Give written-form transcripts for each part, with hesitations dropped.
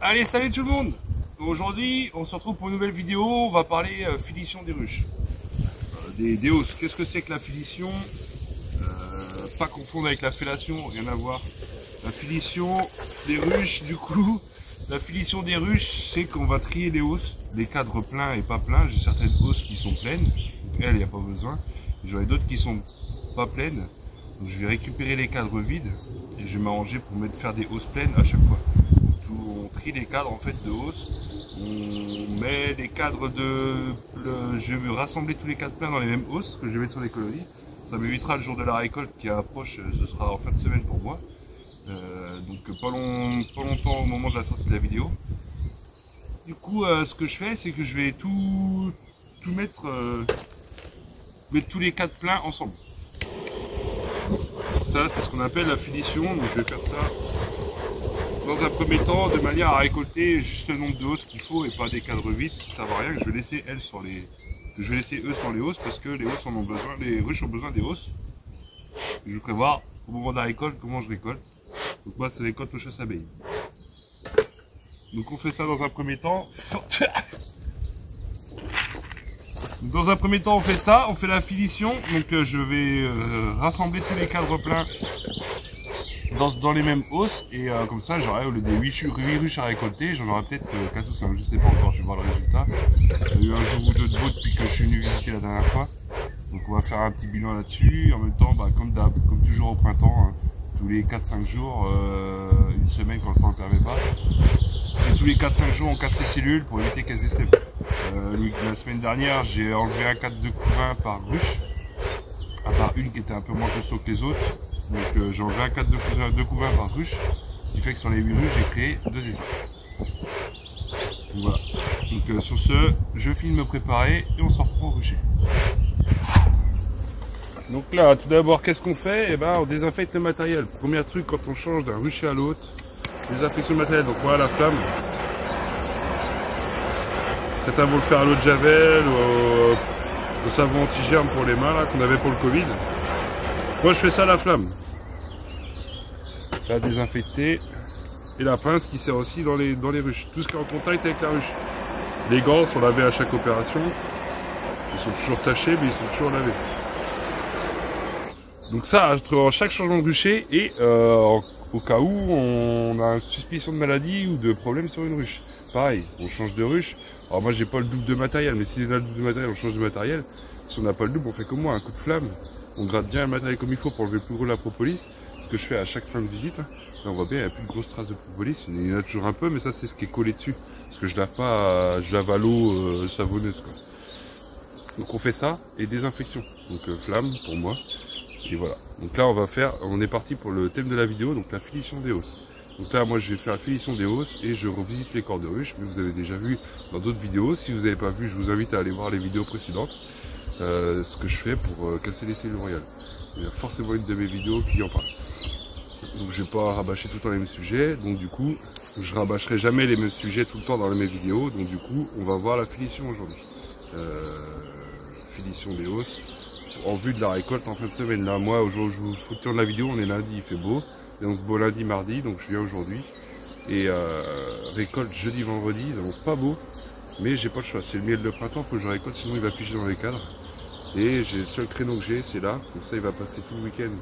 Allez, salut tout le monde. Aujourd'hui, on se retrouve pour une nouvelle vidéo. On va parler finition des ruches. Des hausses. Qu'est-ce que c'est que la finition? Pas confondre avec la fellation, rien à voir. La finition des ruches, du coup, la finition des ruches, c'est qu'on va trier les hausses, les cadres pleins et pas pleins. J'ai certaines hausses qui sont pleines, donc elles, il n'y a pas besoin. J'en ai d'autres qui sont pas pleines. Donc je vais récupérer les cadres vides et je vais m'arranger pour faire des hausses pleines à chaque fois. On trie les cadres en fait de hausse, on met les cadres je vais rassembler tous les cadres pleins dans les mêmes hausses que je vais mettre sur les colonis. Ça m'évitera le jour de la récolte qui approche, ce sera en fin de semaine pour moi. Donc pas longtemps au moment de la sortie de la vidéo. Du coup ce que je fais, c'est que je vais tout mettre, mettre tous les cadres pleins ensemble. Ça c'est ce qu'on appelle la finition, donc je vais faire ça dans un premier temps de manière à récolter juste le nombre de hausses qu'il faut et pas des cadres vides qui servent à rien, que je vais laisser eux sur les hausses parce que les hausses en ont besoin, les ruches ont besoin des hausses. Je vous ferai voir au moment de la récolte comment je récolte. Donc moi c'est récolte aux chasse-abeilles. Donc on fait ça dans un premier temps. Dans un premier temps on fait ça, on fait la finition. Donc je vais rassembler tous les cadres pleins dans les mêmes hausses et comme ça j'aurai au lieu des 8 ruches à récolter, j'en aurai peut-être 4 ou 5, je sais pas encore, je vais voir le résultat. Il y a eu un jour ou deux de beau depuis que je suis venu visiter la dernière fois, donc on va faire un petit bilan là-dessus. En même temps, comme toujours au printemps, hein, tous les 4-5 jours, une semaine quand le temps ne permet pas, et tous les 4-5 jours on casse les cellules pour éviter qu'elles essaiment. La semaine dernière j'ai enlevé un cadre de couvain par ruche, à part une qui était un peu moins costaud que les autres. Donc j'ai enlevé un cadre de couvain par ruche, ce qui fait que sur les 8 ruches j'ai créé 2 essaims. Voilà. Donc sur ce, je finis de me préparer et on s'en reprend au rucher. Donc là, tout d'abord, qu'est-ce qu'on fait? Eh ben, on désinfecte le matériel. Premier truc, quand on change d'un rucher à l'autre, désinfection de matériel. Donc voilà la flamme. Certains vont le faire à l'eau de javel ou au savon anti-germe pour les mains qu'on avait pour le Covid. Moi je fais ça à la flamme. La désinfecter. Et la pince qui sert aussi dans les ruches. Tout ce qui est en contact avec la ruche. Les gants sont lavés à chaque opération. Ils sont toujours tachés mais ils sont toujours lavés. Donc ça, entre chaque changement de rucher et au cas où on a une suspicion de maladie ou de problème sur une ruche. Pareil, on change de ruche. Alors moi j'ai pas le double de matériel, mais si on a le double de matériel, on change de matériel. Si on n'a pas le double, on fait comme moi, un coup de flamme. On gratte bien le matériel comme il faut pour enlever le plus gros de la propolis. Ce que je fais à chaque fin de visite. Là on voit bien, il n'y a plus de grosses traces de propolis. Il y en a toujours un peu, mais ça c'est ce qui est collé dessus. Parce que je lave pas, je lave à l'eau savonneuse quoi. Donc on fait ça et désinfection. Donc flamme pour moi. Et voilà. Donc là on est parti pour le thème de la vidéo, donc la finition des hausses. Donc là moi je vais faire la finition des hausses et je revisite les corps de ruche. Mais vous avez déjà vu dans d'autres vidéos. Si vous n'avez pas vu, je vous invite à aller voir les vidéos précédentes. Ce que je fais pour casser les cellules royales. Il y a forcément une de mes vidéos qui en parle. Donc je vais pas rabâcher tout le temps les mêmes sujets. Donc du coup, je rabâcherai jamais les mêmes sujets tout le temps dans les mêmes vidéos. Donc du coup, on va voir la finition aujourd'hui. Finition des hausses en vue de la récolte en fin de semaine. Là, moi, aujourd'hui, je vous tourne la vidéo. On est lundi, il fait beau. Et on se beau lundi, mardi. Donc je viens aujourd'hui. Et récolte jeudi, vendredi. Ça avance pas beau. Mais j'ai pas le choix. C'est le miel de printemps. Faut que je récolte. Sinon, il va ficher dans les cadres. Et j'ai le seul créneau que j'ai, c'est là, comme ça il va passer tout le week-end.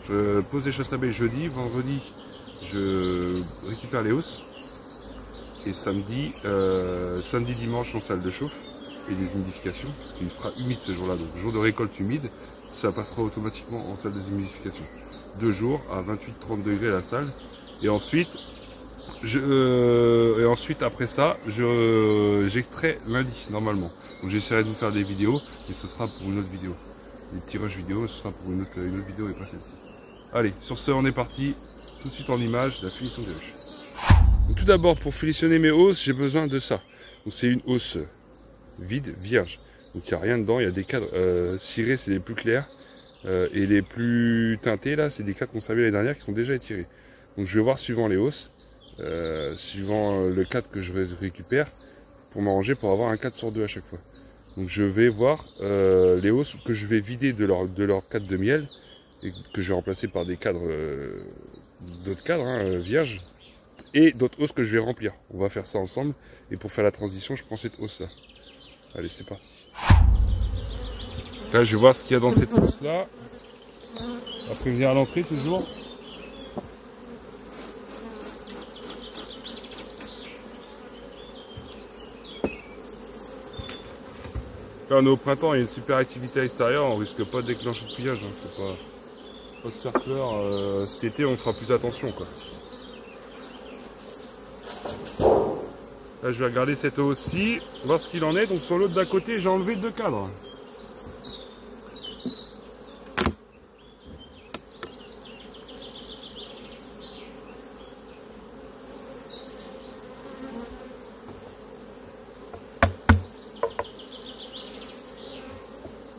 Je pose les chasse-abeilles jeudi, vendredi je récupère les hausses. Et samedi, dimanche en salle de chauffe et des humidifications, parce qu'il fera humide ce jour-là. Donc jour de récolte humide, ça passera automatiquement en salle de humidification. 2 jours à 28-30 degrés la salle. Et ensuite, après ça, j'extrais lundi normalement. Donc j'essaierai de vous faire des vidéos, mais ce sera pour une autre vidéo. Des tirages vidéo, ce sera pour une autre vidéo et pas celle-ci. Allez, sur ce, on est parti. Tout de suite en image, la finition des ruches. Donc, tout d'abord, pour finitionner mes hausses, j'ai besoin de ça. Donc c'est une hausse vide, vierge. Donc il n'y a rien dedans, il y a des cadres cirés, c'est les plus clairs. Et les plus teintés, là, c'est des cadres qu'on savait l'année dernière qui sont déjà étirés. Donc je vais voir suivant les hausses. Suivant le cadre que je récupère pour m'arranger pour avoir un cadre sur 2 à chaque fois. Donc je vais voir les hausses que je vais vider de leur cadre de miel et que je vais remplacer par des cadres d'autres cadres vierges et d'autres hausses que je vais remplir. On va faire ça ensemble. Et pour faire la transition, je prends cette hausse-là. Allez, c'est parti. Là, je vais voir ce qu'il y a dans cette hausse-là. On va prévenir à l'entrée toujours. Là, on est au printemps, il y a une super activité à l'extérieur, on risque pas de déclencher de pliage. Hein. Faut pas se faire peur. Cet été, on fera plus attention, quoi. Là, je vais regarder cette hausse-ci, voir ce qu'il en est. Donc sur l'autre d'à côté, j'ai enlevé 2 cadres.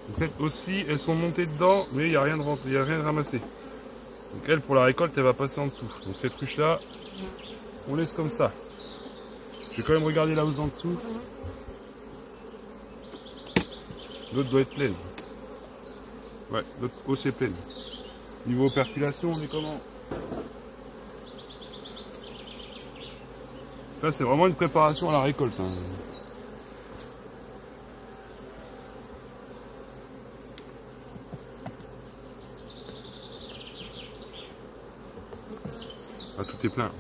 Donc cette hausse-ci, elles sont montées dedans, mais il n'y a rien de ramassé. Donc elle, pour la récolte, elle va passer en dessous. Donc cette ruche-là, on laisse comme ça. Je vais quand même regarder la hausse en dessous. L'autre doit être pleine. Ouais, l'autre hausse est pleine. Niveau perculation, on est comment? Là, c'est vraiment une préparation à la récolte. Hein. Ah, tout est plein.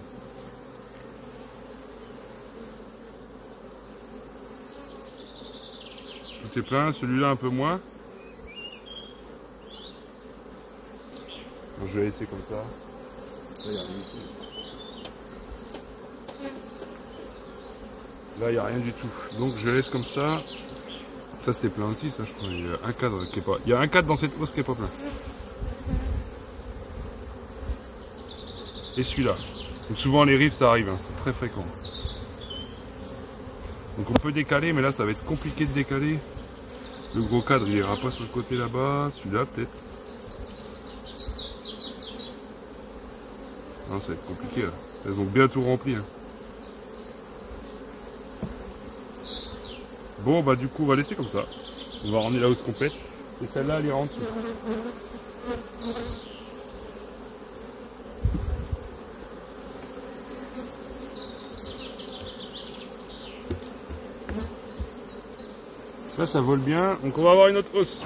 Tout est plein, celui-là un peu moins. Donc, je vais laisser comme ça. Là, il n'y a rien du tout. Donc, je laisse comme ça. Ça, c'est plein aussi, ça, je crois. Il y a un cadre qui est pas... Il y a un cadre dans cette hausse qui est pas plein. Et celui-là. Donc, souvent, les rives, ça arrive. Hein. C'est très fréquent. Donc, on peut décaler, mais là, ça va être compliqué de décaler. Le gros cadre, il ira pas sur le côté là-bas. Celui-là, peut-être. Non, ça va être compliqué, là. Elles ont bien tout rempli, hein. Bon, bah du coup, on va laisser comme ça. On va ramener la hausse complète. Et celle-là, elle ira en dessous. Là, ça vole bien. Donc, on va avoir une autre hausse.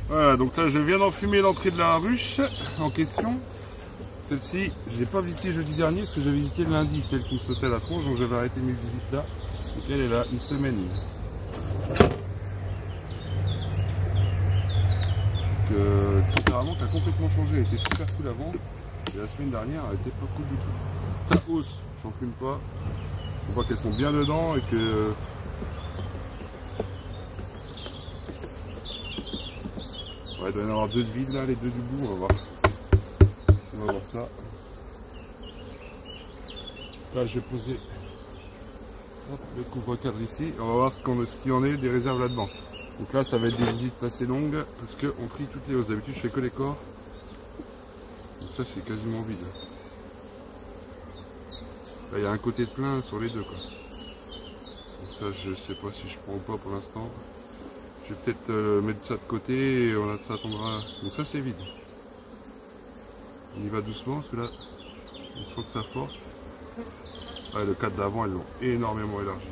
Voilà, donc là, je viens d'enfumer l'entrée de la ruche en question. Celle-ci, je l'ai pas visitée jeudi dernier, parce que j'ai visité le lundi, celle qui me sautait à la tronche, donc j'avais arrêté mes visites là. Donc elle est là, une semaine. Apparemment, qui a complètement changé, elle était super cool avant. Et la semaine dernière, elle était pas cool du tout. La hausse, j'en fume pas. On voit qu'elles sont bien dedans et que... Ouais, il doit y en avoir 2 de vide là, les 2 du bout, on va voir. On va voir ça. Là, j'ai posé le couvre-cadre ici. On va voir ce qu'il en est des réserves là-dedans. Donc là, ça va être des visites assez longues parce qu'on trie toutes les hausses. D'habitude, je fais que les corps. Donc ça, c'est quasiment vide. Là, il y a un côté de plein sur les deux, quoi. Donc ça, je sais pas si je prends ou pas pour l'instant. Je vais peut-être mettre ça de côté et ça attendra. Donc ça, c'est vide. On y va doucement, parce que là, on sent que ça force. Ouais, le cadre d'avant, elles l'ont énormément élargi.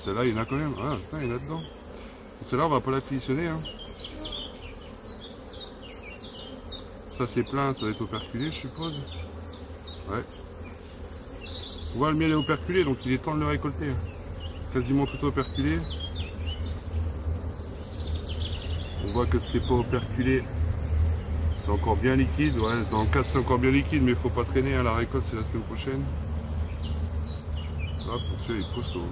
Celle-là, il y en a quand même. Ah, putain, il y en a dedans. Celle-là, on va pas la finitionner. Hein. Ça, c'est plein, ça va être operculé, je suppose. Ouais. On voit le miel est operculé, donc il est temps de le récolter. Quasiment tout operculé. On voit que ce qui n'est pas operculé, c'est encore bien liquide. Ouais, dans le cadre, c'est encore bien liquide, mais il ne faut pas traîner. Hein. La récolte, c'est la semaine prochaine. Hop, celui-là, il est costaud.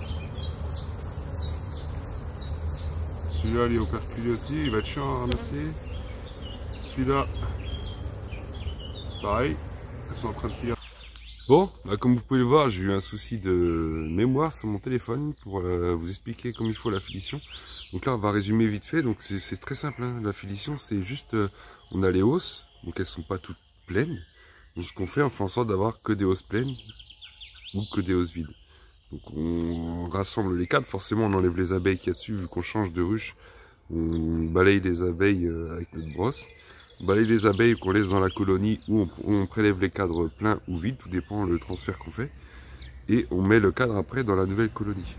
Celui-là, il est operculé aussi. Il va être chiant à ramasser. Celui-là, pareil. Elles sont en train de finir. Bon, bah comme vous pouvez le voir, j'ai eu un souci de mémoire sur mon téléphone pour vous expliquer comme il faut la finition. Donc là, on va résumer vite fait. Donc c'est très simple, hein. La finition, c'est juste, on a les hausses, donc elles sont pas toutes pleines. Donc ce qu'on fait, on fait en sorte d'avoir que des hausses pleines ou que des hausses vides. Donc on rassemble les cadres, forcément on enlève les abeilles qu'il y a dessus, vu qu'on change de ruche, on balaye les abeilles avec notre brosse. balayer les abeilles qu'on laisse dans la colonie ou on prélève les cadres pleins ou vides, tout dépend le transfert qu'on fait. Et on met le cadre après dans la nouvelle colonie.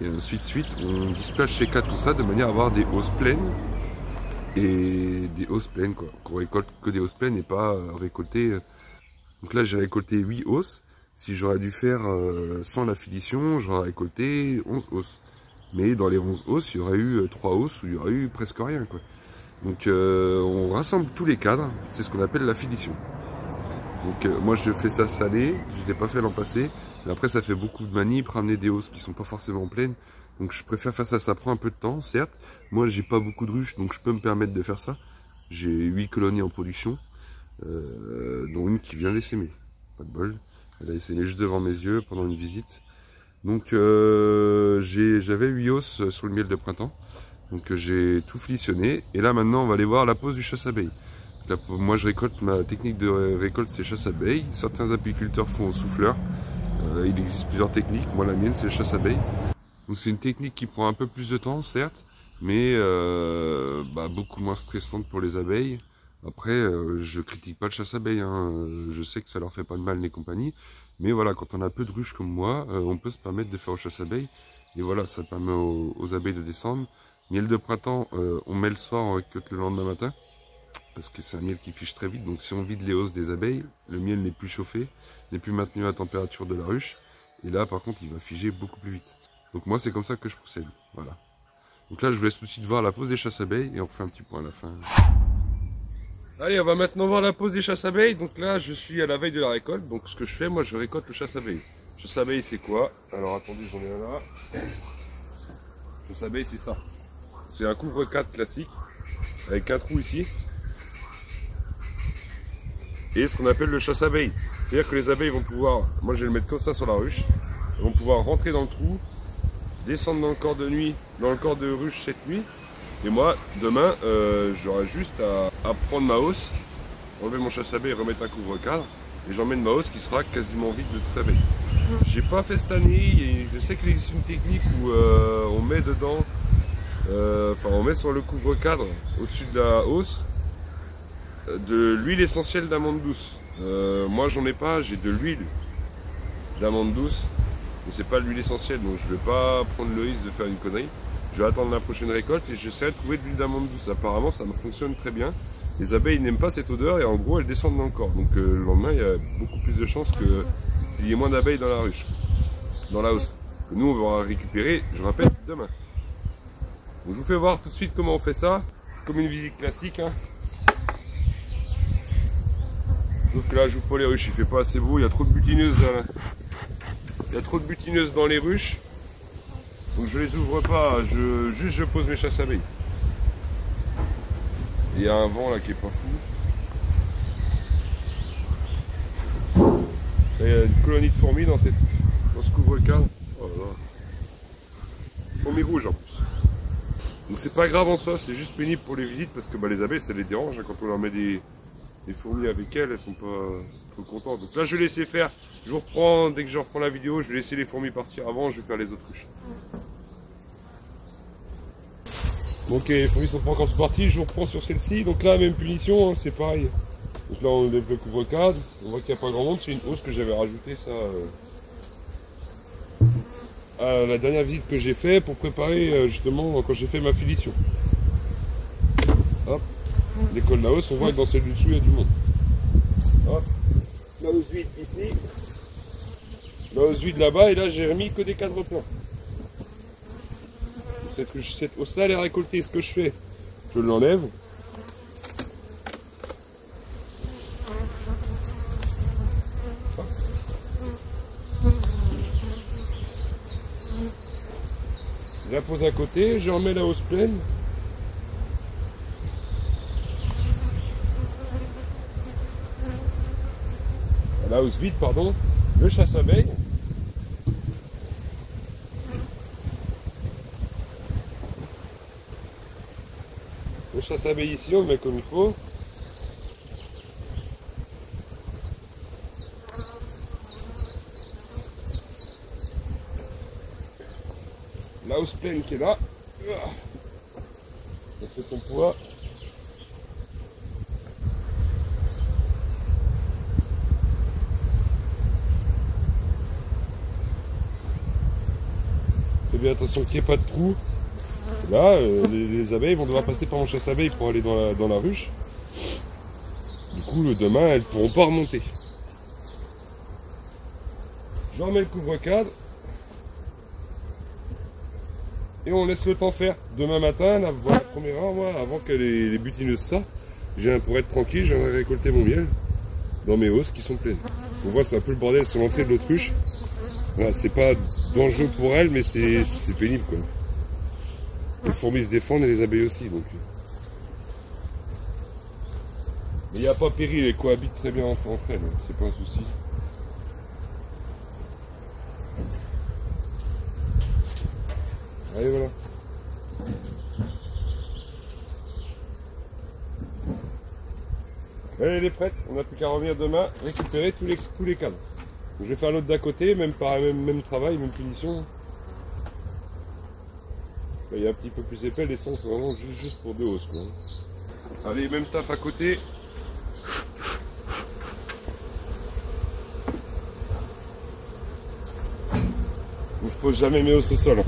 Et ainsi de suite, on disperse ces cadres comme ça de manière à avoir des hausses pleines. Et des hausses pleines quoi. Qu'on récolte que des hausses pleines et pas récolter. Donc là j'ai récolté 8 hausses. Si j'aurais dû faire sans la filition, j'aurais récolté 11 hausses. Mais dans les 11 hausses, il y aurait eu 3 hausses où il y aurait eu presque rien quoi. Donc on rassemble tous les cadres, c'est ce qu'on appelle la filition. Donc moi je fais ça cette année, je ne l'ai pas fait l'an passé. Mais après ça fait beaucoup de manip, ramener des hausses qui sont pas forcément pleines. Donc je préfère faire ça, ça prend un peu de temps certes. Moi j'ai pas beaucoup de ruches donc je peux me permettre de faire ça. J'ai 8 colonies en production, dont une qui vient d'essaimer. Pas de bol, elle a essaimé juste devant mes yeux pendant une visite. Donc j'avais 8 hausses sur le miel de printemps. Donc j'ai tout filitionné. Et là maintenant on va aller voir la pose du chasse-abeille. Moi je récolte, ma technique de récolte c'est chasse-abeille. Certains apiculteurs font au souffleur. Il existe plusieurs techniques, moi la mienne c'est le chasse-abeille. Donc c'est une technique qui prend un peu plus de temps certes, mais beaucoup moins stressante pour les abeilles. Après je critique pas le chasse-abeille, hein. Je sais que ça leur fait pas de mal les compagnies. Mais voilà, quand on a peu de ruches comme moi, on peut se permettre de faire au chasse-abeille. Et voilà, ça permet aux abeilles de descendre. Miel de printemps, on met le soir, on récolte le lendemain matin. Parce que c'est un miel qui fiche très vite. Donc si on vide les hausses des abeilles, le miel n'est plus chauffé, n'est plus maintenu à la température de la ruche. Et là, par contre, il va figer beaucoup plus vite. Donc moi, c'est comme ça que je procède. Voilà. Donc là, je vous laisse tout de suite voir la pose des chasse-abeilles et on fait un petit point à la fin. Allez, on va maintenant voir la pose des chasse-abeilles. Donc là, je suis à la veille de la récolte. Donc ce que je fais, moi, je récolte le chasse-abeille. Chasse-abeille, c'est quoi? Alors attendez, j'en ai un là. Chasse-abeille, c'est ça. C'est un couvre-cadre classique avec un trou ici. Et ce qu'on appelle le chasse-abeille. C'est-à-dire que les abeilles vont pouvoir, moi je vais le mettre comme ça sur la ruche, elles vont pouvoir rentrer dans le trou, descendre dans le corps de nuit, dans le corps de ruche cette nuit. Et moi, demain, j'aurai juste à prendre ma hausse, enlever mon chasse-abeille et remettre un couvre-cadre. Et j'emmène ma hausse qui sera quasiment vide de toute abeille. J'ai pas fait cette année, je sais qu'il existe une technique où on met dedans, on met sur le couvre-cadre, au-dessus de la hausse, de l'huile essentielle d'amande douce. Moi j'en ai pas, j'ai de l'huile d'amande douce, mais c'est pas l'huile essentielle, donc je vais pas prendre le risque de faire une connerie. Je vais attendre la prochaine récolte et j'essaierai de trouver de l'huile d'amande douce. Apparemment ça me fonctionne très bien. Les abeilles n'aiment pas cette odeur et en gros elles descendent dans le corps. Donc le lendemain il y a beaucoup plus de chances qu'il y ait moins d'abeilles dans la ruche, dans la hausse. Nous on va récupérer, je répète, demain. Donc, je vous fais voir tout de suite comment on fait ça, comme une visite classique. Hein. Sauf que là, j'ouvre pas les ruches, il fait pas assez beau, il y a trop de butineuses. Il y a trop de butineuses dans les ruches. Donc je les ouvre pas, juste je pose mes chasse-abeilles. Il y a un vent là qui est pas fou. Et il y a une colonie de fourmis dans ce couvre-cadre. Oh là là. Fourmis rouges en plus. Donc c'est pas grave en soi, c'est juste pénible pour les visites parce que les abeilles ça les dérange hein, quand on leur met des fourmis avec elles sont pas trop contentes. Donc là je vais laisser faire, je vous reprends, dès que je reprends la vidéo, je vais laisser les fourmis partir avant, je vais faire les autres ruches. Ok, les fourmis sont pas encore parties, je vous reprends sur celle-ci, donc là même punition, hein, c'est pareil. Donc là on lève le couvre-cadre, on voit qu'il n'y a pas grand monde, c'est une hausse que j'avais rajouté ça à la dernière visite que j'ai fait pour préparer justement quand j'ai fait ma filition. Hop. L'école de la hausse, on voit que dans celle du dessous il y a du monde. Hop. La hausse vide ici. La hausse vide là-bas et là j'ai remis que des cadres pleins. Cette hausse là elle est récoltée. Ce que je fais, je l'enlève. Je la pose à côté, je remets la hausse pleine. La hausse vide, pardon. Le chasse-abeille. Le chasse-abeille ici, on le met comme il faut. La hausse pleine qui est là. Ça fait son poids. fais bien attention qu'il n'y ait pas de trou. Là, les abeilles vont devoir passer par mon chasse-abeilles pour aller dans la ruche. Du coup, demain, elles ne pourront pas remonter. Je remets le couvre-cadre. Et on laisse le temps faire. Demain matin, la première heure, moi, avant que les butineuses sortent, pour être tranquille, j'aimerais récolter mon miel dans mes hausses qui sont pleines. On voit, c'est un peu le bordel sur l'entrée de l'autruche. Voilà, c'est pas dangereux pour elles, mais c'est pénible, quoi. Les fourmis se défendent et les abeilles aussi, donc. Mais il n'y a pas péril, elles cohabitent très bien entre elles, c'est pas un souci. Allez, voilà. Elle est prête, on n'a plus qu'à revenir demain, récupérer tous les cadres. Donc, je vais faire l'autre d'à côté, même travail, même finition. Là, il est un petit peu plus épais, les sons c'est vraiment juste pour 2 hausses, quoi. Allez, même taf à côté. Donc, je pose jamais mes hausses au sol.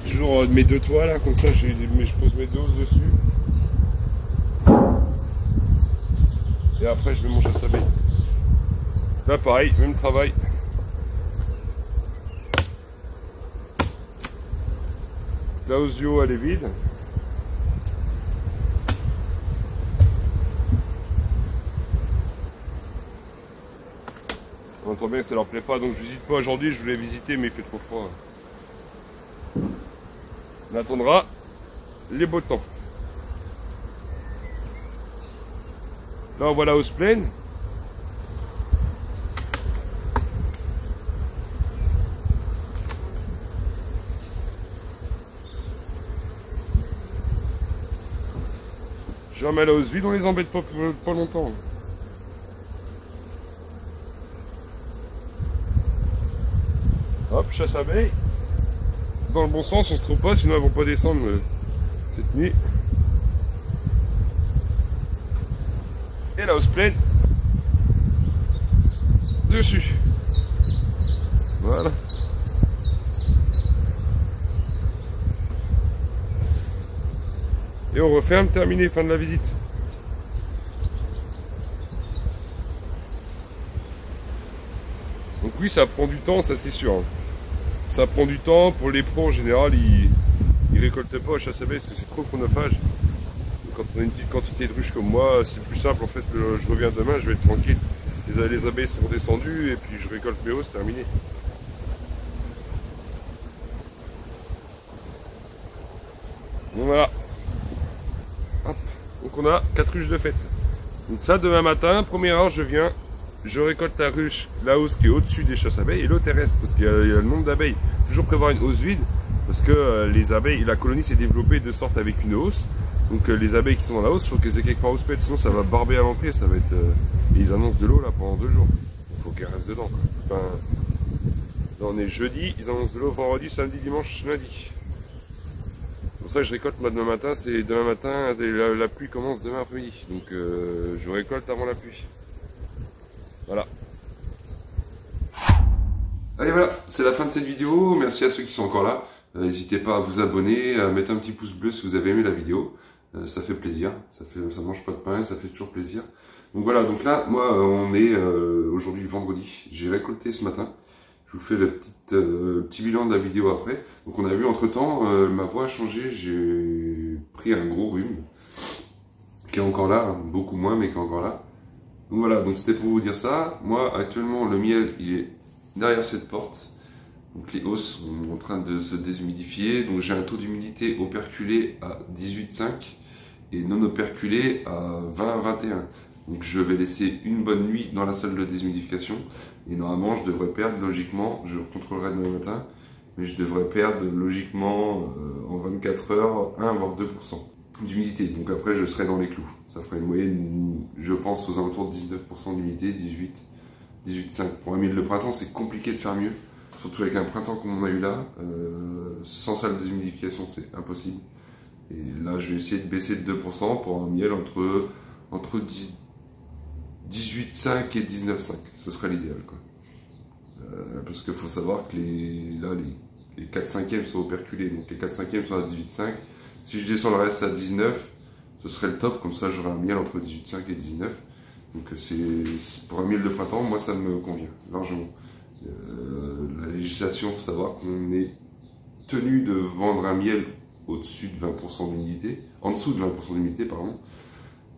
Toujours mes 2 toits là, comme ça je pose mes 2 hausses dessus. Et après je mets mon chasse-abeilles. Là pareil, même travail. La hausse du haut elle est vide. On entend bien que ça leur plaît pas, donc je visite pas aujourd'hui, je voulais visiter mais il fait trop froid. On attendra les beaux temps. Là on voit la hausse pleine. Je remets la hausse vide, on les embête pas longtemps. Hop, chasse abeille. Dans le bon sens, on se trouve pas, sinon elles vont pas descendre cette nuit. Et la hausse pleine. Dessus. Voilà. Et on referme, terminé, fin de la visite. Donc oui, ça prend du temps, ça c'est sûr. Ça prend du temps. Pour les pros en général, ils récoltent pas à chasse abeille parce que c'est trop chronophage. Quand on a une petite quantité de ruches comme moi, c'est plus simple en fait. Je reviens demain, je vais être tranquille. Les abeilles sont descendues et puis je récolte mes hausses, terminé. Bon voilà. Hop. Donc on a 4 ruches de fête. Donc ça demain matin, première heure, je récolte la hausse qui est au-dessus des chasses abeilles et l'autre elle reste parce qu'il y a le nombre d'abeilles. Toujours prévoir une hausse vide parce que les abeilles, la colonie s'est développée de sorte avec une hausse. Donc les abeilles qui sont dans la hausse, il faut qu'elles aient quelque part où se mettre, sinon ça va barber à l'entrée, ça va être. Et ils annoncent de l'eau là pendant 2 jours. Il faut qu'elles restent dedans. Quoi. Enfin, là on est jeudi, ils annoncent de l'eau vendredi, samedi, dimanche, lundi. C'est pour ça que je récolte moi demain matin, c'est demain matin, la pluie commence demain après-midi. Donc je récolte avant la pluie. Voilà. Allez voilà, c'est la fin de cette vidéo. Merci à ceux qui sont encore là. N'hésitez pas à vous abonner, à mettre un petit pouce bleu si vous avez aimé la vidéo. Ça fait plaisir. Ça mange pas de pain, ça fait toujours plaisir. Donc voilà, donc là, moi, on est aujourd'hui vendredi. J'ai récolté ce matin. Je vous fais le petit bilan de la vidéo après. Donc on a vu entre temps, ma voix a changé. J'ai pris un gros rhume qui est encore là, beaucoup moins, mais qui est encore là. Donc voilà, donc c'était pour vous dire ça. Moi, actuellement, le miel, il est derrière cette porte. Donc les hausses sont en train de se déshumidifier. Donc j'ai un taux d'humidité operculé à 18,5 et non operculé à 20-21. Donc je vais laisser une bonne nuit dans la salle de déshumidification. Et normalement, je devrais perdre logiquement, je contrôlerai demain matin, mais je devrais perdre logiquement en 24 heures 1 voire 2% d'humidité. Donc après, je serai dans les clous. Ça ferait une moyenne, je pense, aux alentours de 19% d'humidité, 18,5. Pour un miel de printemps, c'est compliqué de faire mieux. Surtout avec un printemps comme on a eu là. Sans salle de déshumidification, c'est impossible. Et là, je vais essayer de baisser de 2% pour un miel entre 18,5 et 19,5. Ce serait l'idéal, quoi. Parce qu'il faut savoir que les 4/5 sont operculés, donc les 4/5 sont à 18,5. Si je descends le reste à 19, ce serait le top, comme ça j'aurai un miel entre 18,5 et 19. Donc pour un miel de printemps, moi ça me convient largement. La législation, il faut savoir qu'on est tenu de vendre un miel au-dessus de 20% d'humidité, en dessous de 20% d'humidité, pardon.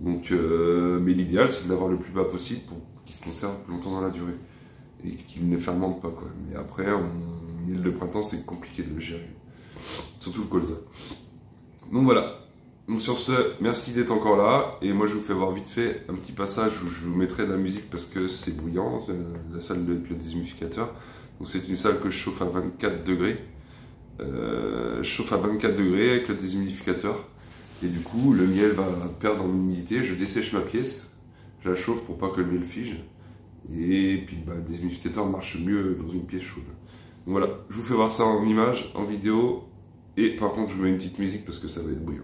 Donc, mais l'idéal, c'est de l'avoir le plus bas possible pour qu'il se conserve plus longtemps dans la durée et qu'il ne fermente pas, quoi. Mais après, en miel de printemps, c'est compliqué de le gérer, surtout le colza. Donc voilà. Donc sur ce, merci d'être encore là, et moi je vous fais voir vite fait un petit passage où je vous mettrai de la musique parce que c'est bruyant, c'est la salle de le déshumidificateur. Donc c'est une salle que je chauffe à 24 degrés. Je chauffe à 24 degrés avec le déshumidificateur, et du coup le miel va perdre en humidité. Je dessèche ma pièce, je la chauffe pour pas que le miel fige, et puis le déshumidificateur marche mieux dans une pièce chaude. Donc voilà, je vous fais voir ça en image, en vidéo, et par contre je vous mets une petite musique parce que ça va être bruyant.